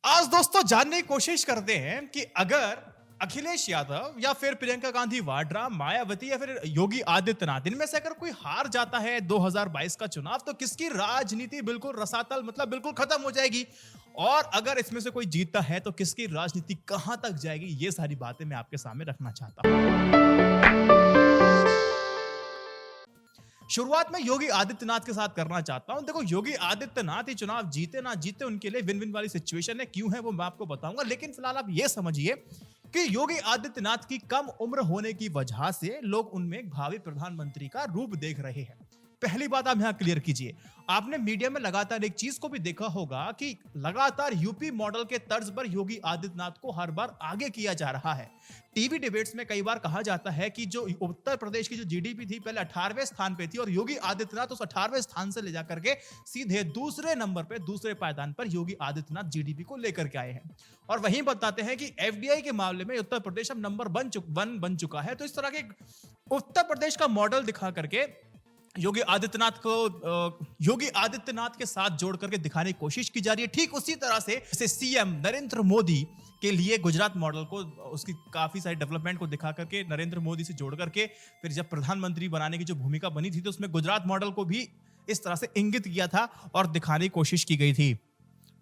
आज दोस्तों जानने की कोशिश करते हैं कि अगर अखिलेश यादव या फिर प्रियंका गांधी वाड्रा, मायावती या फिर योगी आदित्यनाथ, इनमें से अगर कोई हार जाता है 2022 का चुनाव, तो किसकी राजनीति बिल्कुल रसातल मतलब बिल्कुल खत्म हो जाएगी। और अगर इसमें से कोई जीतता है तो किसकी राजनीति कहां तक जाएगी, ये सारी बातें मैं आपके सामने रखना चाहता हूं। शुरुआत में योगी आदित्यनाथ के साथ करना चाहता हूं। देखो, योगी आदित्यनाथ ये चुनाव जीते ना जीते उनके लिए विन विन वाली सिचुएशन है। क्यों है वो मैं आपको बताऊंगा, लेकिन फिलहाल आप ये समझिए कि योगी आदित्यनाथ की कम उम्र होने की वजह से लोग उनमें एक भावी प्रधानमंत्री का रूप देख रहे हैं। पहली बात आप यहां क्लियर कीजिए। आपने मीडिया में लगातार एक चीज को भी देखा होगा कि लगातार यूपी मॉडल के तर्ज पर योगी आदित्यनाथ को हर बार आगे किया जा रहा है। टीवी डिबेट्स में कई बार कहा जाता है कि जो उत्तर प्रदेश की जो जीडीपी थी पहले 18वें स्थान पे थी, और योगी आदित्यनाथ उस 18वें स्थान से ले जाकर के सीधे दूसरे नंबर पे, दूसरे पायदान पर योगी आदित्यनाथ जीडीपी को लेकर के आए हैं। और वहीं बताते हैं कि एफडीआई के मामले में उत्तर प्रदेश अब नंबर 1 बन चुका है। तो इस तरह के उत्तर प्रदेश का मॉडल दिखा करके योगी आदित्यनाथ के साथ जोड़ करके दिखाने की कोशिश की जा रही है। ठीक उसी तरह से सीएम नरेंद्र मोदी के लिए गुजरात मॉडल को, उसकी काफी सारी डेवलपमेंट को दिखा करके नरेंद्र मोदी से जोड़ करके फिर जब प्रधानमंत्री बनाने की जो भूमिका बनी थी, तो उसमें गुजरात मॉडल को भी इस तरह से इंगित किया था और दिखाने की कोशिश की गई थी।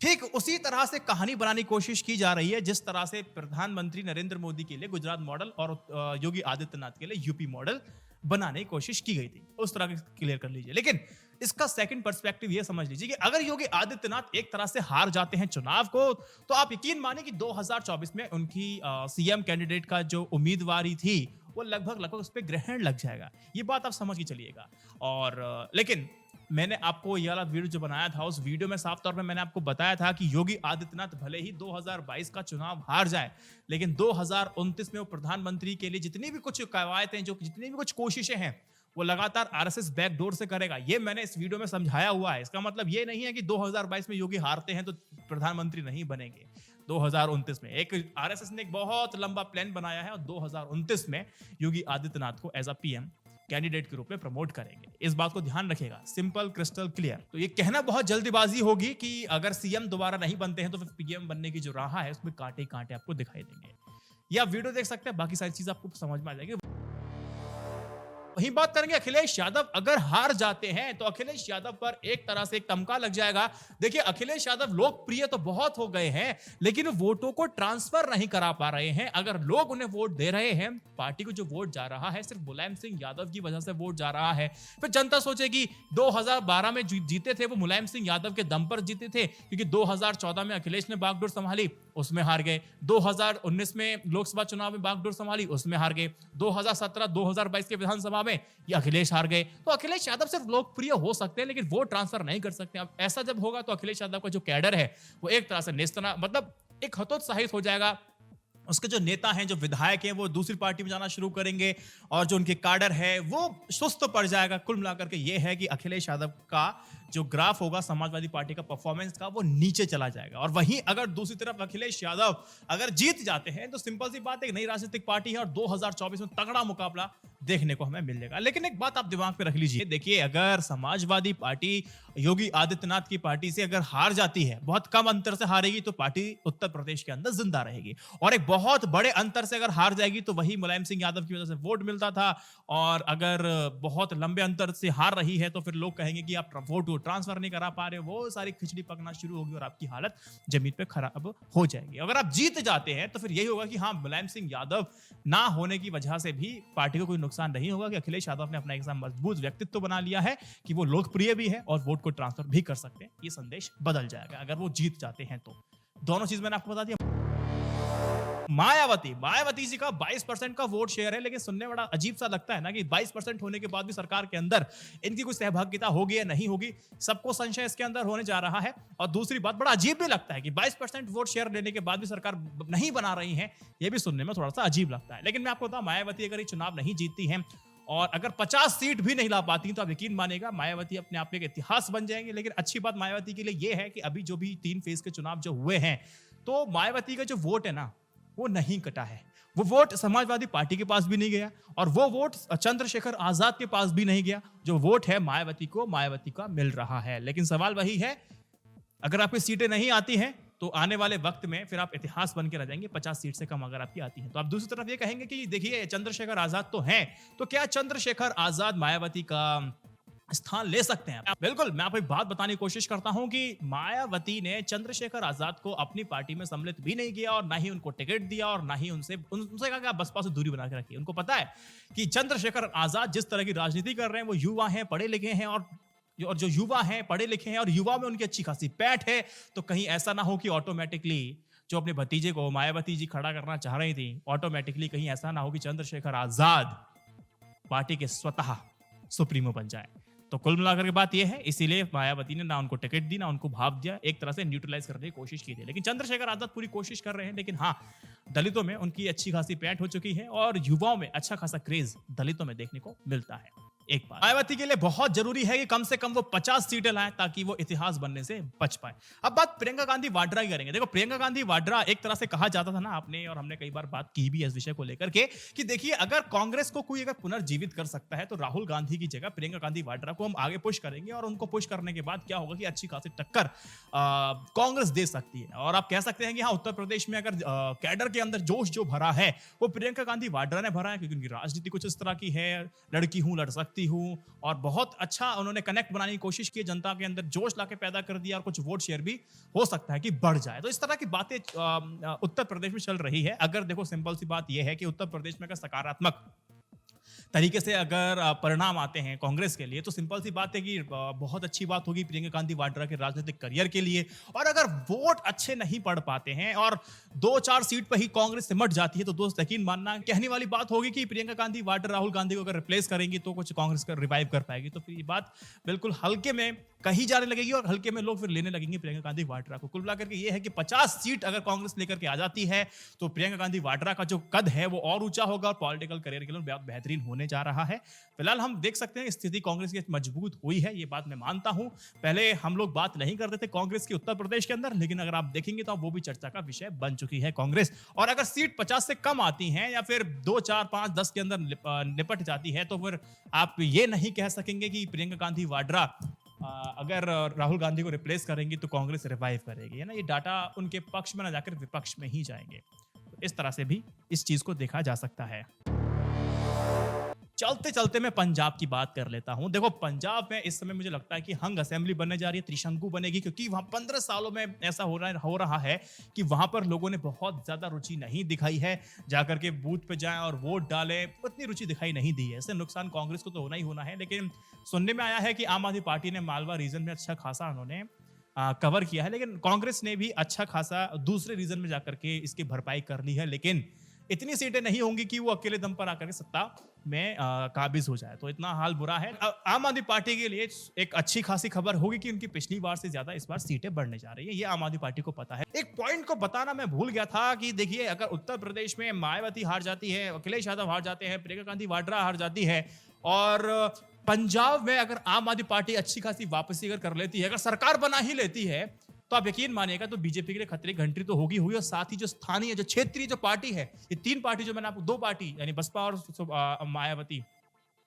ठीक उसी तरह से कहानी बनाने की कोशिश की जा रही है जिस तरह से प्रधानमंत्री नरेंद्र मोदी के लिए गुजरात मॉडल और योगी आदित्यनाथ के लिए यूपी मॉडल बनाने की कोशिश की गई थी। उस तरह के क्लियर कर लीजिए। लेकिन इसका सेकंड पर्सपेक्टिव ये समझ लीजिए कि अगर योगी आदित्यनाथ एक तरह से हार जाते हैं चुनाव को, तो आप यकीन माने कि 2024 में उनकी सीएम कैंडिडेट का जो उम्मीदवारी थी वो लगभग उस पर ग्रहण लग जाएगा। ये बात आप समझ के चलिएगा। और लेकिन मैंने आपको ये वाला वीडियो जो बनाया था, उस वीडियो में साफ तौर पे मैंने आपको बताया था कि योगी आदित्यनाथ भले ही 2022 का चुनाव हार जाए, लेकिन 2029 में वो प्रधानमंत्री के लिए जितनी भी कुछ कवायतें, जो जितनी भी कुछ कोशिशें हैं, वो लगातार आरएसएस बैकडोर से करेगा। ये मैंने इस वीडियो में समझाया हुआ है। इसका मतलब ये नहीं है कि 2022 में योगी हारते हैं तो प्रधानमंत्री नहीं बनेंगे। 2029 में एक आरएसएस ने एक बहुत लंबा प्लान बनाया है और 2029 में योगी आदित्यनाथ को एज अ पीएम कैंडिडेट के रूप में प्रमोट करेंगे। इस बात को ध्यान रखिएगा, सिंपल क्रिस्टल क्लियर। तो ये कहना बहुत जल्दीबाजी होगी कि अगर सीएम दोबारा नहीं बनते हैं तो फिर पीएम बनने की जो राह है उसमें कांटे कांटे आपको दिखाई देंगे। ये आप वीडियो देख सकते हैं, बाकी सारी चीज आपको समझ में आ जाएगी। वहीं बात करेंगे अखिलेश यादव। अगर हार जाते हैं तो अखिलेश यादव पर एक तरह से एक तमका लग जाएगा। देखिए, अखिलेश यादव लोकप्रिय तो बहुत हो गए हैं, लेकिन वोटों को ट्रांसफर नहीं करा पा रहे हैं। अगर लोग उन्हें वोट दे रहे हैं, पार्टी को जो वोट जा रहा है सिर्फ मुलायम सिंह यादव की वजह से वोट जा रहा है, फिर जनता सोचेगी 2012 में जीते थे वो मुलायम सिंह यादव के दम पर जीते थे, क्योंकि 2014 में अखिलेश ने बागडोर संभाली, उसमें हार गए। 2019 में लोकसभा चुनाव में बागडोर संभाली, उसमें हार गए। 2017 2022 के विधानसभा में ये अखिलेश हार गए। तो अखिलेश यादव सिर्फ लोकप्रिय हो सकते हैं, लेकिन वोट ट्रांसफर नहीं कर सकते। अब ऐसा जब होगा तो अखिलेश यादव का जो कैडर है वो एक तरह से नेस्तना मतलब एक हतोत्साहित हो जाएगा। उसके जो नेता हैं, जो विधायक हैं, वो दूसरी पार्टी में जाना शुरू करेंगे और जो उनके काडर है वो सुस्त पड़ जाएगा। कुल मिलाकर के ये है कि अखिलेश यादव का जो ग्राफ होगा समाजवादी पार्टी का परफॉर्मेंस का, वो नीचे चला जाएगा। और वहीं अगर दूसरी तरफ अखिलेश यादव अगर जीत जाते हैं तो सिंपल सी बात है, एक नई राजनीतिक पार्टी है और 2024 में तगड़ा मुकाबला देखने को हमें मिल जाएगा। लेकिन एक बात आप दिमाग में रख लीजिए, देखिए, अगर समाजवादी पार्टी योगी आदित्यनाथ की पार्टी से अगर हार जाती है, बहुत कम अंतर से हारेगी, तो पार्टी उत्तर प्रदेश के अंदर जिंदा रहेगी। और एक बहुत बड़े अंतर से अगर हार जाएगी तो वही मुलायम सिंह यादव की वजह से वोट मिलता था। और अगर बहुत लंबे अंतर से हार रही है तो फिर लोग कहेंगे कि आप वोट ट्रांसफर नहीं करा पा रहे, वो सारी खिचड़ी पकना शुरू होगी और आपकी हालत जमीन पे खराब हो जाएगी। अगर आप जीत जाते हैं तो फिर यही होगा कि हाँ, मुलायम सिंह यादव ना होने की वजह से भी पार्टी को कोई नुकसान नहीं होगा, कि अखिलेश यादव ने अपना एक मजबूत व्यक्तित्व बना लिया है कि वो लोकप्रिय भी है और वोट को ट्रांसफर भी कर सकते हैं। ये संदेश बदल जाएगा अगर वो जीत जाते हैं तो। दोनों चीज मैंने आपको बता दिया। मायावती जी का 22% का वोट शेयर है, लेकिन सुनने बड़ा अजीब सा लगता है ना कि 22% होने के बाद भी सरकार के अंदर इनकी कोई सहभागिता होगी या नहीं होगी, सबको संशय इसके अंदर होने जा रहा है। और दूसरी बात, बड़ा अजीब भी लगता है कि 22% वोट शेयर लेने के बाद भी सरकार नहीं बना रही है। यह भी सुनने में थोड़ा सा अजीब लगता है। लेकिन मैं आपको बताऊं, मायावती अगर ये चुनाव नहीं जीतती है और अगर 50 सीट भी नहीं ला पाती तो आप यकीन मानेगा मायावती अपने आप में एक इतिहास बन जाएंगे। लेकिन अच्छी बात मायावती के लिए यह है कि अभी जो भी 3 फेज के चुनाव जो हुए हैं, तो मायावती का जो वोट है ना, वो नहीं कटा है। वो वोट समाजवादी पार्टी के पास भी नहीं गया और वो वोट चंद्रशेखर आजाद के पास भी नहीं गया। जो वोट है मायावती को, मायावती का मिल रहा है। लेकिन सवाल वही है, अगर आपकी सीटें नहीं आती हैं तो आने वाले वक्त में फिर आप इतिहास बन के रह जाएंगे 50 सीट से कम अगर आपकी आती है तो। आप दूसरी तरफ ये कहेंगे कि देखिए चंद्रशेखर आजाद तो हैं, तो क्या चंद्रशेखर आजाद मायावती का स्थान ले सकते हैं? बिल्कुल, मैं आपको एक बात बताने की कोशिश करता हूं कि मायावती ने चंद्रशेखर आजाद को अपनी पार्टी में सम्मिलित भी नहीं किया और ना ही उनको टिकट दिया और ना ही उनसे कहा कि आप बसपा से दूरी बना के रखिए। उनको पता है कि चंद्रशेखर आजाद जिस तरह की राजनीति कर रहे हैं, वो युवा हैं, पढ़े लिखे हैं, और जो युवा हैं, पढ़े लिखे हैं और युवा में उनकी अच्छी खासी पैठ है, तो कहीं ऐसा ना हो कि ऑटोमेटिकली जो अपने भतीजे को मायावती जी खड़ा करना चाह रही थी, ऑटोमेटिकली कहीं ऐसा ना हो कि चंद्रशेखर आजाद पार्टी के स्वतः सुप्रीमो बन जाए। तो कुल मिलाकर के बात यह है, इसीलिए मायावती ने ना उनको टिकट दी, ना उनको भाव दिया, एक तरह से न्यूट्रलाइज करने की कोशिश की थी। लेकिन चंद्रशेखर आजाद पूरी कोशिश कर रहे हैं, लेकिन हाँ, दलितों में उनकी अच्छी खासी पैठ हो चुकी है और युवाओं में अच्छा खासा क्रेज दलितों में देखने को मिलता है। एक बात मायावती के लिए बहुत जरूरी है कि कम से कम वो 50 सीटें लाएं ताकि वो इतिहास बनने से बच पाए। अब बात प्रियंका गांधी वाड्रा की करेंगे। देखो, प्रियंका गांधी वाड्रा एक तरह से कहा जाता था ना, आपने और हमने कई बार बात की भी इस विषय को लेकर के कि देखिए, अगर कांग्रेस को कोई अगर पुनर्जीवित कर सकता है तो राहुल गांधी की जगह प्रियंका गांधी वाड्रा को हम आगे पुश करेंगे और उनको पुश करने के बाद क्या होगा कि अच्छी खासी टक्कर कांग्रेस दे सकती है। और आप कह सकते हैं कि हाँ, उत्तर प्रदेश में अगर कैडर के अंदर जोश जो भरा है वो प्रियंका गांधी वाड्रा ने भरा है, क्योंकि उनकी राजनीति कुछ इस तरह की है, लड़की हूं, लड़ सकती हूं, और बहुत अच्छा उन्होंने कनेक्ट बनाने की कोशिश की, जनता के अंदर जोश लाके पैदा कर दिया और कुछ वोट शेयर भी हो सकता है कि बढ़ जाए। तो इस तरह की बातें उत्तर प्रदेश में चल रही है। अगर देखो, सिंपल सी बात यह है कि उत्तर प्रदेश में अगर सकारात्मक तरीके से अगर परिणाम आते हैं कांग्रेस के लिए, तो सिंपल सी बात है कि बहुत अच्छी बात होगी प्रियंका गांधी वाड्रा के राजनीतिक करियर के लिए। और अगर वोट अच्छे नहीं पड़ पाते हैं और 2-4 सीट पर ही कांग्रेस सिमट जाती है, तो दोस्त यकीन मानना कहने वाली बात होगी कि प्रियंका गांधी वाड्रा राहुल गांधी को अगर रिप्लेस करेंगी तो कुछ कांग्रेस का रिवाइव कर पाएगी। तो फिर ये बात बिल्कुल हल्के में कही जाने लगेगी और हल्के में लोग फिर लेने लगेंगे प्रियंका गांधी वाड्रा को। कुल मिलाकर के ये है कि 50 सीट अगर कांग्रेस लेकर के आ जाती है तो प्रियंका गांधी वाड्रा का जो कद है वो और ऊंचा होगा और पॉलिटिकल करियर के लिए बहुत बेहतरीन होने जा रहा है। फिलहाल हम देख सकते हैं स्थिति कांग्रेस की मजबूत हुई है, ये बात मैं मानता हूं। पहले हम लोग बात नहीं करते थे कांग्रेस की उत्तर प्रदेश के अंदर, लेकिन अगर आप देखेंगे तो वो भी चर्चा का विषय बन चुकी है कांग्रेस। और अगर सीट 50 से कम आती हैं या फिर 2, 4, 5, 10 के अंदर निपट जाती है, तो फिर आप ये नहीं कह सकेंगे कि प्रियंका गांधी वाड्रा अगर राहुल गांधी को रिप्लेस करेंगी तो कांग्रेस रिवाइव करेगी, है ना। ये डाटा उनके पक्ष में ना जाकर विपक्ष में ही जाएंगे। तो इस तरह से भी इस चीज को देखा जा सकता है। चलते चलते मैं पंजाब की बात कर लेता हूं। देखो, पंजाब में इस समय मुझे लगता है कि हंग असेंबली बनने जा रही है, त्रिशंकु बनेगी, क्योंकि वहां 15 सालों में ऐसा हो रहा है कि वहां पर लोगों ने बहुत ज्यादा रुचि नहीं दिखाई है, जाकर के बूथ पे जाएं और वोट डालें, उतनी रुचि दिखाई नहीं दी है। इससे नुकसान कांग्रेस को तो होना ही होना है। लेकिन सुनने में आया है कि आम आदमी पार्टी ने मालवा रीजन में अच्छा खासा उन्होंने कवर किया है, लेकिन कांग्रेस ने भी अच्छा खासा दूसरे रीजन में जाकर के इसकी भरपाई कर ली है। लेकिन इतनी सीटें नहीं होंगी कि वो अकेले दम पर आकर के सत्ता में काबिज हो जाए। तो इतना हाल बुरा है। आम आदमी पार्टी के लिए एक अच्छी खासी खबर होगी कि उनकी पिछली बार से ज्यादा इस बार सीटें बढ़ने जा रही है। ये आम आदमी पार्टी को पता है। एक पॉइंट को बताना मैं भूल गया था कि देखिए, अगर उत्तर प्रदेश में मायावती हार जाती है, अखिलेश यादव हार जाते हैं, प्रियंका गांधी वाड्रा हार जाती है, और पंजाब में अगर आम आदमी पार्टी अच्छी खासी वापसी अगर कर लेती है, अगर सरकार बना ही लेती है, तो आप यकीन मानिएगा तो बीजेपी के लिए खतरे की घंटी तो होगी हुई। और साथ ही जो स्थानीय, जो क्षेत्रीय जो पार्टी है, ये 3 पार्टी जो मैंने आपको 2 पार्टी यानी बसपा और मायावती,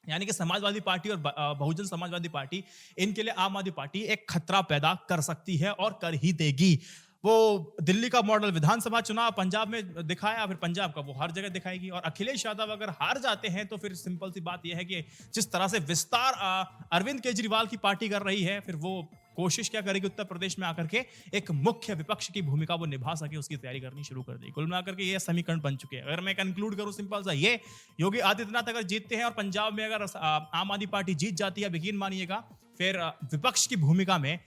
यानी कि समाजवादी पार्टी और बहुजन समाजवादी पार्टी, इनके लिए आम आदमी पार्टी एक खतरा पैदा कर सकती है और कर ही देगी। वो दिल्ली का मॉडल विधानसभा चुनाव पंजाब में दिखाया, फिर पंजाब का वो हर जगह दिखाएगी। और अखिलेश यादव अगर हार जाते हैं तो फिर सिंपल सी बात यह है कि जिस तरह से विस्तार अरविंद केजरीवाल की पार्टी कर रही है, फिर वो कोशिश क्या करेगी उत्तर प्रदेश में आकर के एक मुख्य विपक्ष की भूमिका वो निभा सके, उसकी तैयारी करनी शुरू कर दी। कुल मिलाकर के ये समीकरण बन चुके हैं। अगर मैं कंक्लूड करूं सिंपल सा, ये योगी आदित्यनाथ अगर जीतते हैं और पंजाब में अगर आम आदमी पार्टी जीत जाती है, यकीन मानिएगा फिर विपक्ष की भूमिका में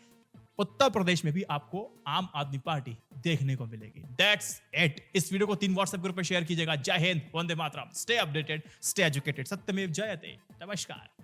उत्तर प्रदेश में भी आपको आम आदमी पार्टी देखने को मिलेगी। That's it. इस वीडियो को 3 व्हाट्सएप ग्रुप पर शेयर कीजिएगा। जय Hind, Vande Mataram, stay updated, stay educated, सत्यमेव जयते। नमस्कार।